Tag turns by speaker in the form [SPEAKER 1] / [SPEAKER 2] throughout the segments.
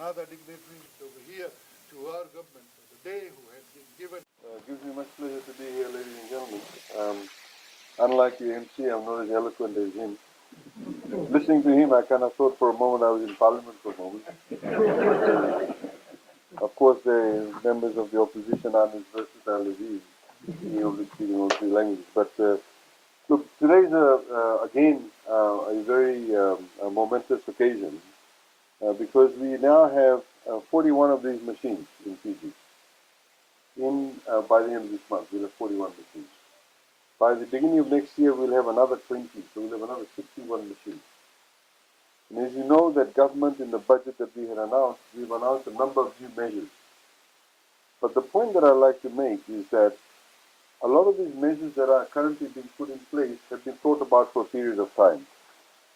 [SPEAKER 1] other dignitaries over here to our government today who had been given. Gives me much pleasure to be here, ladies and gentlemen. Unlike the MC, I'm not as eloquent as him. Listening to him, I kind of thought for a moment I was in Parliament for a moment. Of course, the members of the opposition aren't as versatile as he is. He will be speaking all three languages. But look, today is again a very a momentous occasion because we now have 41 of these machines in Fiji. By the end of this month, we'll have 41 machines. By the beginning of next year, we'll have another 20, so we'll have another 61 machines. And as you know, that government in the budget that we had announced, we've announced a number of new measures. But the point that I'd like to make is that a lot of these measures that are currently being put in place have been thought about for a period of time.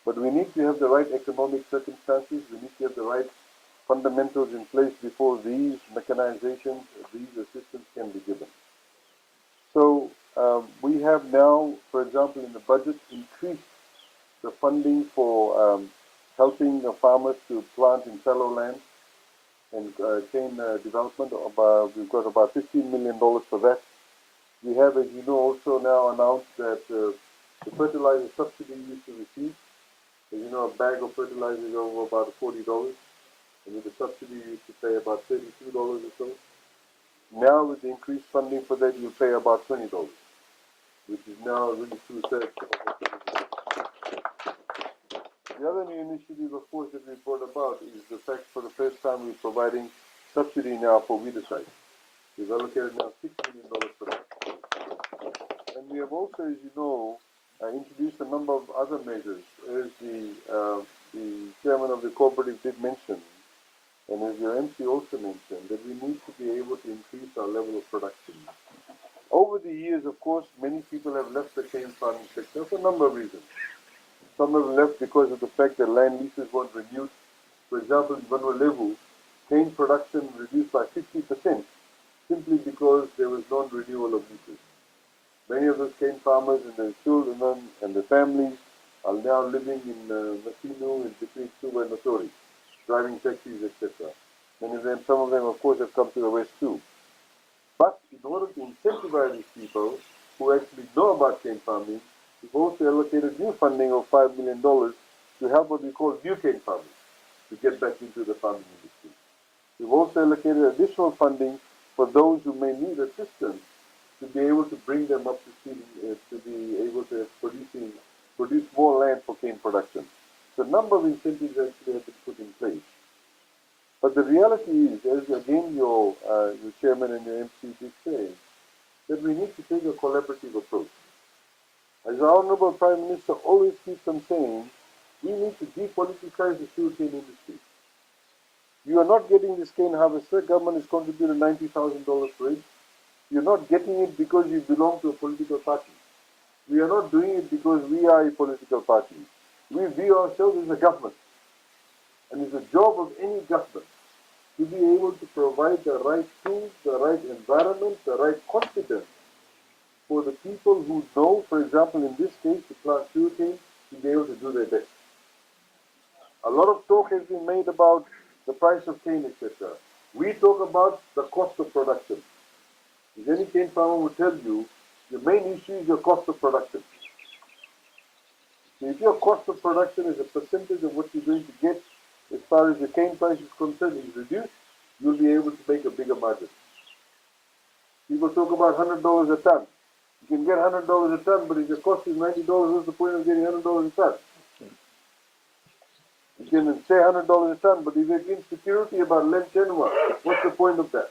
[SPEAKER 1] But we need to have the right economic circumstances, we need to have the right fundamentals in place before these mechanizations, these assistance can be given. So we have now, for example, in the budget, increased the funding for helping the farmers to plant in fallow land and cane development. We've got about $15 million for that. We have, as you know, also now announced that the fertilizer subsidy you used to receive, as you know, a bag of fertilizer is over about $40, and with the subsidy you used to pay about $32 or so. Now with the increased funding for that, you'll pay about $20, which is now really 2/3. The other new initiative, of course, that we brought about is the fact for the first time we're providing subsidy now for weedicide. We've allocated now $6 million for that. And we have also, as you know, introduced a number of other measures, as the chairman of the cooperative did mention, and as your MC also mentioned, that we need to be able to increase our level of production. Over the years, of course, many people have left the cane farming sector for a number of reasons. Some have left because of the fact that land leases weren't renewed. For example, in Vanuatu, cane production reduced by 50% simply because there was non-renewal of leases. Many of those cane farmers and their children and their families are now living in Masinu and between Suva and Notori, driving taxis, etc. Many of them, some of them, of course, have come to the West too. But in order to incentivize these people who actually know about cane farming, we've also allocated new funding of $5 million to help what we call new cane farming to get back into the farming industry. We've also allocated additional funding for those who may need assistance to be able to bring them up to speed, to be able to produce more land for cane production. So a number of incentives actually have been put in place. But the reality is, as again your chairman and your MC did say, that we need to take a collaborative approach. As our Honorable Prime Minister always keeps on saying, we need to depoliticize the sugarcane industry. You are not getting this cane harvester. Government has contributed $90,000 for it. You're not getting it because you belong to a political party. We are not doing it because we are a political party. We view ourselves as a government. And it's the job of any government to be able to provide the right tools, the right environment, the right confidence for the people who know, for example, in this case, to plant sugarcane, to be able to do their best. A lot of talk has been made about the price of cane, etc. We talk about the cost of production. If any cane farmer will tell you, the main issue is your cost of production. So if your cost of production is a percentage of what you're going to get as far as the cane price is concerned is reduced, you'll be able to make a bigger margin. People talk about $100 a ton. You can get $100 a ton, but if your cost is $90, what's the point of getting $100 a ton? You can say $100 a ton, but if you're insecurity about land tenure, what's the point of that?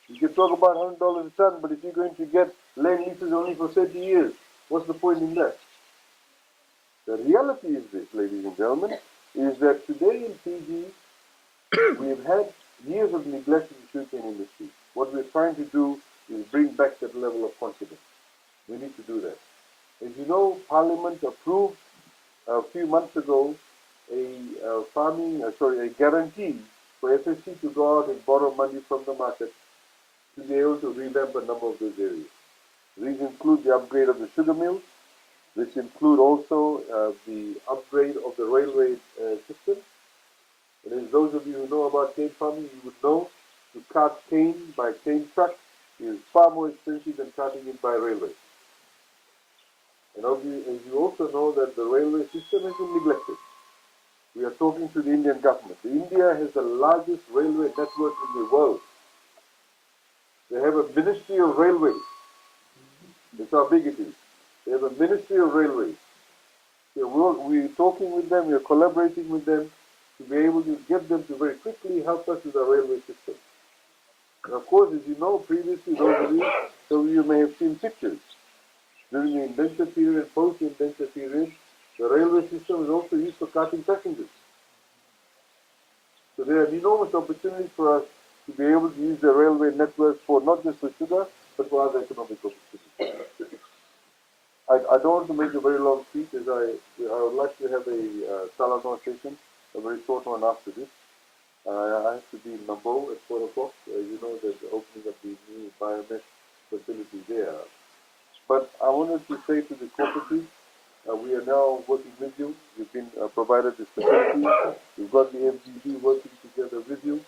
[SPEAKER 1] You can talk about $100 a ton, but if you're going to get land leases only for 30 years, what's the point in that? The reality is this, ladies and gentlemen, is that today in Fiji, we've had years of neglect in the sugarcane industry. What we're trying to do is bring back that level of confidence. We need to do that. As you know, Parliament approved a few months ago a guarantee for FSC to go out and borrow money from the market to be able to revamp a number of those areas. These include the upgrade of the sugar mills, which include also the upgrade of the railway system, And as those of you who know about cane farming, you would know to cart cane by cane truck is far more expensive than carting it by railway. And as you also know that the railway system has been neglected. We are talking to the Indian government. India has the largest railway network in the world. They have a Ministry of Railways. That's how big it is. They have a Ministry of Railways. We're talking with them, we're collaborating with them to be able to get them to very quickly help us with our railway system. And of course, as you know, previously, some of you may have seen pictures. During the indenture period and post-indenture period, the railway system is also used for carting passengers. So there are enormous opportunities for us to be able to use the railway network for not just for sugar, but for other economic opportunities. I don't want to make a very long speech, as I would like to have a Salanor session, a very short one after this. I have to be in Nambo at 4 o'clock. You know, there's the opening of the new biomesh facility there. But I wanted to say to the cooperative, we are now working with you. You've been provided this facility. We've got the FGD working together with you.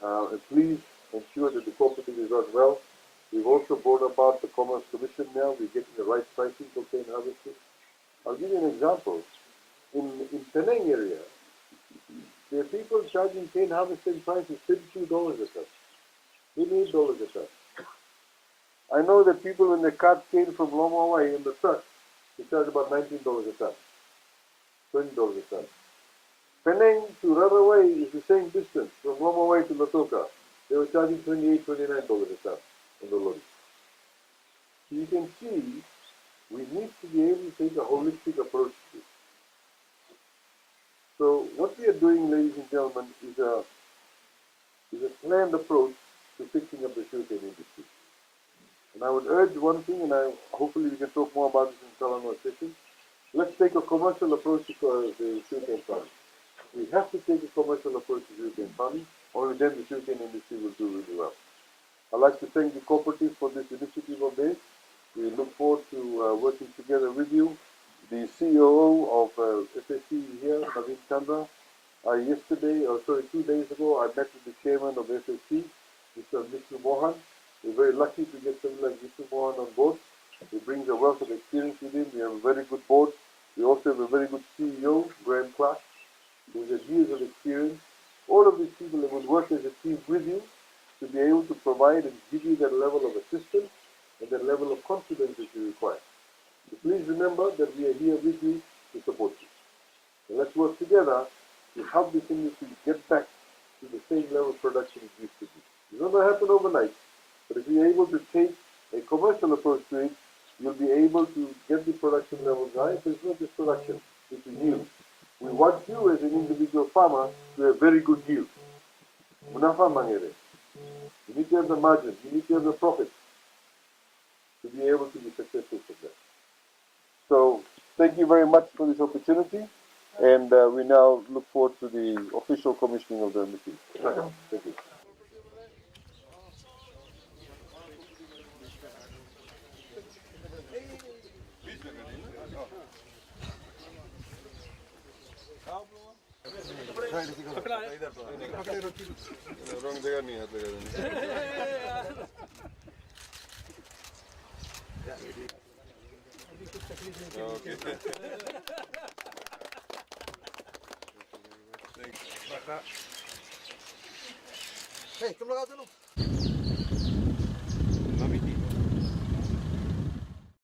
[SPEAKER 1] And please ensure that the cooperative is run well. We've also brought about the Commerce Commission now. We're getting the right pricing for cane harvesting. I'll give you an example. In Penang area, there are people charging cane harvesting prices $32 a ton, $28 a ton. I know that people, when they cart cane from Lomawai in the truck, they charge about $19 a ton, $20 a ton. Penang to Rarawai is the same distance from Lomawai to Latoka. They were charging $28, $29 a ton on the lorry. So you can see, we need to be able to take a holistic approach to this. So what we are doing, ladies and gentlemen, is a planned approach to fixing up the sugarcane industry. And I would urge one thing, and hopefully we can talk more about this in Salanor session. Let's take a commercial approach to the sugarcane farming. We have to take a commercial approach to sugarcane farming, only then the sugarcane industry will do really well. I'd like to thank the cooperative for this initiative of theirs. We look forward to working together with you. The COO of SSC here, Naveen Chandra. 2 days ago, I met with the chairman of SSC, Mr. Vishnu Mohan. We're very lucky to get someone like Vishnu Mohan on board. He brings a wealth of experience with him. We have a very good board. We also have a very good CEO, Graham Clark, who has years of experience. All of these people will work as a team with you to be able to provide and give you that level of assistance and that level of confidence that you require. So please remember that we are here with you to support you. And let's work together to help this industry get back to the same level of production it used to be. It's not going to happen overnight, but if you're able to take a commercial approach to it, you'll be able to get the production levels high. But it's not just production, it's yield. We want you as an individual farmer to have very good yield. Munafa mangere. You need to have the margin, you need to have the profit to be able to be successful from that. So thank you very much for this opportunity, and we now look forward to the official commissioning of the machine. Thank you. Wrong जगह नहीं हाथ लगा देंगे।
[SPEAKER 2] Hey, तुम लगा चलो।